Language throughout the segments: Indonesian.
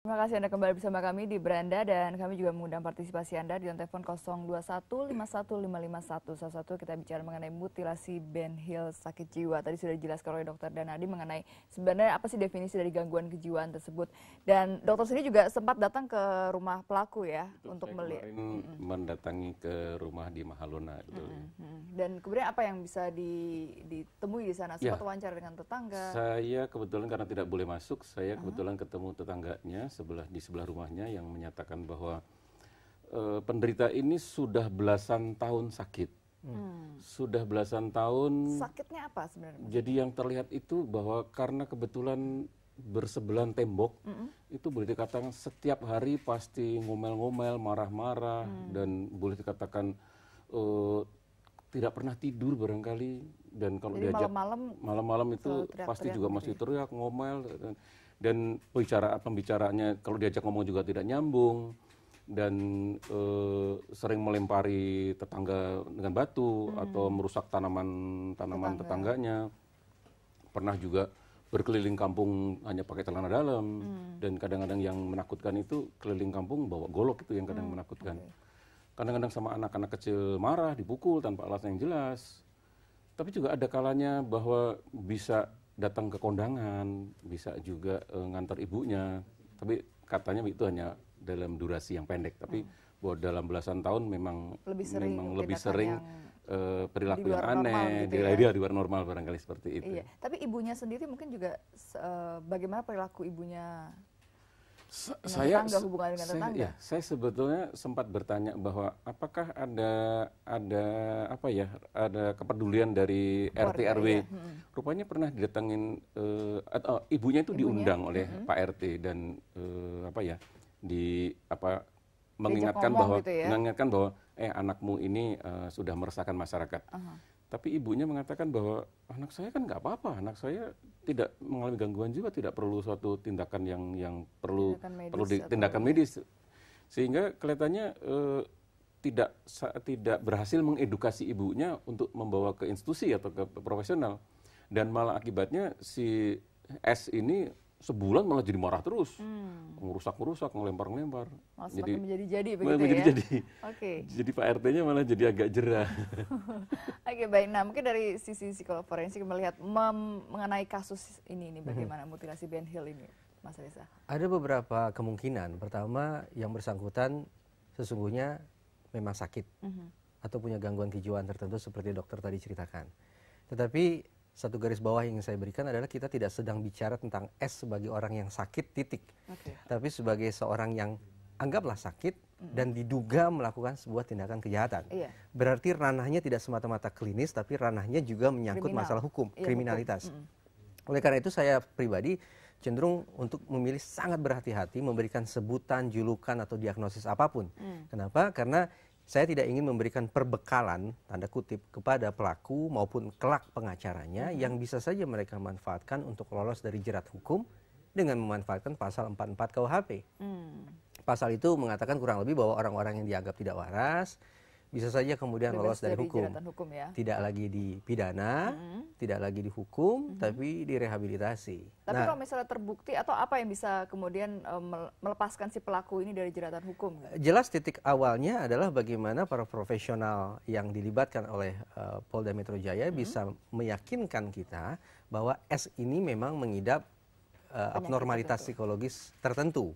Terima kasih Anda kembali bersama kami di Beranda dan kami juga mengundang partisipasi Anda di telepon 021515551. Salah satu kita bicara mengenai mutilasi Ben Hill sakit jiwa. Tadi sudah dijelaskan oleh Dr. Danadi mengenai sebenarnya apa sih definisi dari gangguan kejiwaan tersebut. Dan dokter sendiri juga sempat datang ke rumah pelaku ya. Betul, untuk saya melihat. kemarin mendatangi ke rumah di Mahalona. Dan kemudian apa yang bisa ditemui di sana? Sempat wawancara dengan tetangga? Saya kebetulan karena tidak boleh masuk, saya kebetulan ketemu tetangganya di sebelah rumahnya yang menyatakan bahwa penderita ini sudah belasan tahun sakit. Sudah belasan tahun. Sakitnya apa sebenarnya? Jadi yang terlihat itu bahwa karena kebetulan bersebelah tembok, itu boleh dikatakan setiap hari pasti ngomel-ngomel, marah-marah, dan boleh dikatakan tidak pernah tidur barangkali. Dan kalau diajak malam-malam itu pasti juga masih teriak, ngomel. Dan pembicaraannya kalau diajak ngomong juga tidak nyambung, dan sering melempari tetangga dengan batu atau merusak tanaman tetangganya. Pernah juga berkeliling kampung hanya pakai celana dalam, dan kadang-kadang yang menakutkan itu keliling kampung bawa golok, itu yang kadang menakutkan. Kadang-kadang sama anak-anak kecil marah, dipukul tanpa alasan yang jelas. Tapi juga ada kalanya bahwa bisa datang ke kondangan, bisa juga ngantar ibunya. Tapi katanya itu hanya dalam durasi yang pendek. Tapi bahwa dalam belasan tahun memang lebih sering perilaku yang aneh, gitu ya? di luar normal barangkali seperti itu. Iya. Tapi ibunya sendiri mungkin juga bagaimana perilaku ibunya? Saya sebetulnya sempat bertanya bahwa apakah ada kepedulian dari RT RW. Rupanya pernah didatengin ibunya itu diundang oleh Pak RT dan mengingatkan bahwa anakmu ini sudah meresahkan masyarakat. Tapi ibunya mengatakan bahwa anak saya kan nggak apa-apa, anak saya tidak mengalami gangguan jiwa, tidak perlu suatu tindakan yang perlu tindakan medis. Sehingga kelihatannya tidak berhasil mengedukasi ibunya untuk membawa ke institusi atau ke profesional. Dan malah akibatnya si S ini sebulan malah jadi marah terus, merusak, ngelempar-ngelempar. Jadi begitu ya? Jadi Pak RT-nya malah jadi agak jerah. Oke, baik. Nah, mungkin dari sisi psikolog forensik melihat mengenai kasus ini bagaimana mutilasi Ben Hill ini, Mas Reza? Ada beberapa kemungkinan. Pertama, yang bersangkutan sesungguhnya memang sakit atau punya gangguan kejiwaan tertentu seperti dokter tadi ceritakan. Tetapi satu garis bawah yang saya berikan adalah kita tidak sedang bicara tentang S sebagai orang yang sakit, titik. Tapi sebagai seorang yang anggaplah sakit dan diduga melakukan sebuah tindakan kejahatan. Berarti ranahnya tidak semata-mata klinis, tapi ranahnya juga menyangkut masalah hukum, kriminalitas. Oleh karena itu saya pribadi cenderung untuk memilih sangat berhati-hati memberikan sebutan, julukan, atau diagnosis apapun. Kenapa? Karena saya tidak ingin memberikan perbekalan, tanda kutip, kepada pelaku maupun kelak pengacaranya yang bisa saja mereka manfaatkan untuk lolos dari jerat hukum dengan memanfaatkan pasal 44 KUHP. Pasal itu mengatakan kurang lebih bahwa orang-orang yang dianggap tidak waras bisa saja kemudian lolos dari hukum. Ya? Tidak lagi dipidana, tidak lagi dihukum, tapi direhabilitasi. Tapi kalau misalnya terbukti atau apa yang bisa kemudian melepaskan si pelaku ini dari jeratan hukum? Jelas titik awalnya adalah bagaimana para profesional yang dilibatkan oleh Polda Metro Jaya bisa meyakinkan kita bahwa S ini memang mengidap abnormalitas psikologis tertentu.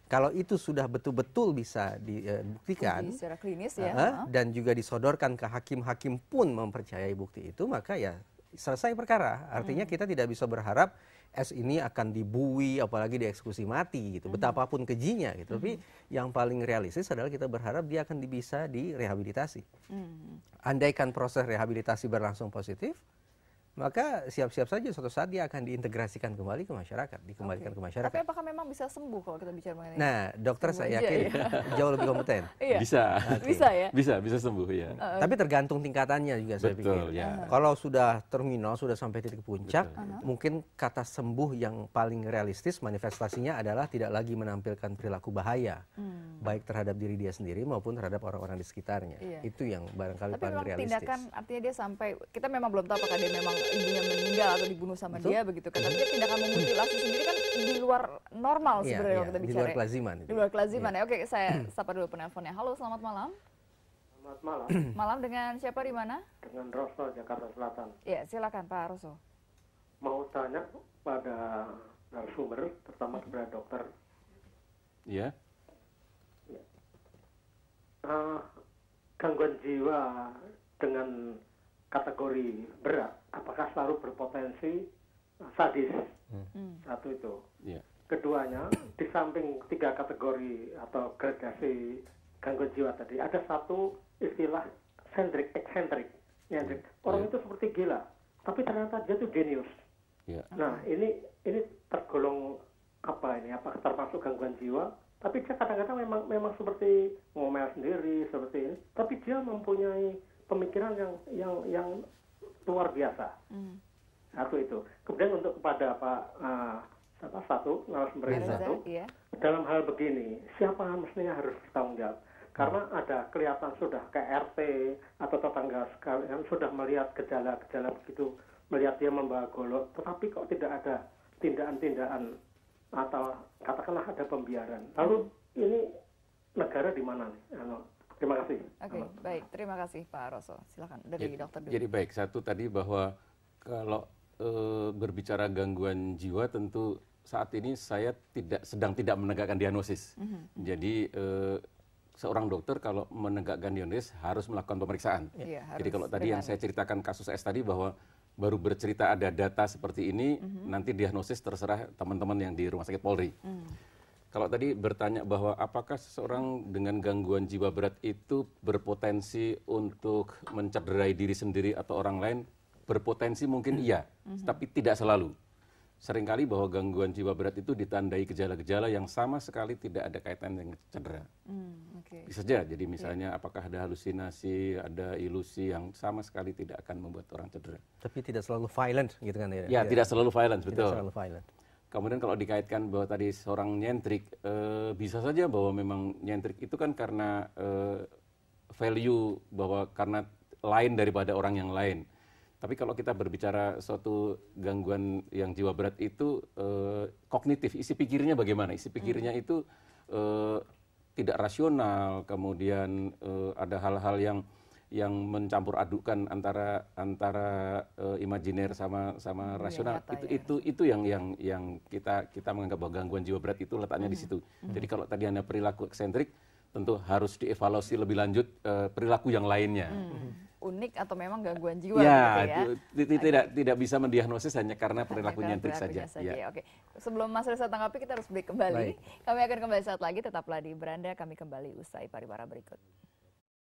Kalau itu sudah betul-betul bisa dibuktikan secara klinis ya, dan juga disodorkan ke hakim-hakim pun mempercayai bukti itu, maka ya selesai perkara. Artinya kita tidak bisa berharap S ini akan dibui, apalagi dieksekusi mati gitu. Betapapun kejinya gitu. Tapi yang paling realistis adalah kita berharap dia akan bisa direhabilitasi. Andaikan proses rehabilitasi berlangsung positif, maka siap-siap saja suatu saat dia akan diintegrasikan kembali ke masyarakat, dikembalikan ke masyarakat. Tapi apakah memang bisa sembuh kalau kita bicara mengenai? Nah, dokter saya yakin jauh lebih kompeten. Bisa. Bisa ya? Bisa sembuh ya. Tapi tergantung tingkatannya juga saya pikir. Ya. Kalau sudah terminal, sudah sampai titik puncak, mungkin kata sembuh yang paling realistis manifestasinya adalah tidak lagi menampilkan perilaku bahaya, baik terhadap diri dia sendiri maupun terhadap orang-orang di sekitarnya. Itu yang barangkali paling realistis. Tapi memang tindakan artinya dia sampai, kita memang belum tahu apakah dia memang ibunya meninggal atau dibunuh sama Betul. dia begitu kan. Tapi tindakan memutilasi sendiri kan di luar normal Iya, sebenarnya iya, kalau kita di bicara. luar kelaziman itu. Di luar kelaziman Iya. ya. Oke, saya sapa dulu penelponnya. Halo, selamat malam. Selamat malam, Malam dengan siapa di mana? dengan Rosso, Jakarta Selatan. Ya, silakan Pak Roso. Mau tanya pada narasumber, terutama kepada dokter, Ya, gangguan jiwa dengan kategori berat, apakah selalu berpotensi sadis? Satu itu. ya, Keduanya, di samping 3 kategori atau gradasi gangguan jiwa tadi, ada satu istilah eksentrik. Orang itu seperti gila, tapi ternyata dia itu genius. ya. Nah, ini tergolong apa ini? Apakah termasuk gangguan jiwa? Tapi dia kadang-kadang memang seperti ngomel sendiri seperti ini. Tapi dia mempunyai pemikiran yang luar biasa. Satu itu. Kemudian untuk kepada satu narasumber yang Reza, satu, iya. dalam hal begini, siapa mestinya harus bertanggung jawab? Karena ada kelihatan sudah ke RT atau tetangga sekalian sudah melihat gejala-gejala begitu, melihat dia membawa golok, tetapi kok tidak ada tindakan-tindakan atau katakanlah ada pembiaran. Lalu ini negara di mana nih? Terima kasih. Oke, baik. Terima kasih Pak Roso. Silakan dari dokter dulu. Jadi baik, satu tadi bahwa kalau berbicara gangguan jiwa tentu saat ini saya sedang tidak menegakkan diagnosis. Jadi seorang dokter kalau menegakkan diagnosis harus melakukan pemeriksaan. Iya, Jadi harus kalau tadi yang dengan- saya ceritakan kasus S tadi bahwa baru bercerita ada data seperti ini, nanti diagnosis terserah teman-teman yang di rumah sakit Polri. Kalau tadi bertanya bahwa apakah seseorang dengan gangguan jiwa berat itu berpotensi untuk mencederai diri sendiri atau orang lain, berpotensi mungkin iya, tapi tidak selalu. Seringkali bahwa gangguan jiwa berat itu ditandai gejala-gejala yang sama sekali tidak ada kaitan dengan cedera. Oke. Bisa saja, jadi misalnya apakah ada halusinasi, ada ilusi yang sama sekali tidak akan membuat orang cedera. Tapi tidak selalu violent gitu kan ya. Ya, tidak selalu violence, Tidak betul. selalu violent. Kemudian kalau dikaitkan bahwa tadi seorang nyentrik, bisa saja bahwa memang nyentrik itu kan karena value bahwa karena lain daripada orang yang lain. Tapi kalau kita berbicara suatu gangguan yang jiwa berat itu kognitif, isi pikirnya bagaimana? Isi pikirnya itu tidak rasional, kemudian ada hal-hal yang mencampur adukan antara imajiner sama Yang rasional. nyata, Itu yang kita menganggap bahwa gangguan jiwa berat itu letaknya di situ. Jadi kalau tadi Anda perilaku eksentrik, tentu harus dievaluasi lebih lanjut perilaku yang lainnya. Unik atau memang gangguan jiwa Ya, gitu ya. tidak bisa mendiagnosis hanya karena perilaku Karena nyentrik saja. perilakunya Ya. Ya, oke. Sebelum Mas Reza tanggapi, kita harus break kembali. Baik. Kami akan kembali saat lagi, tetaplah di Beranda. Kami kembali usai pariwara berikut.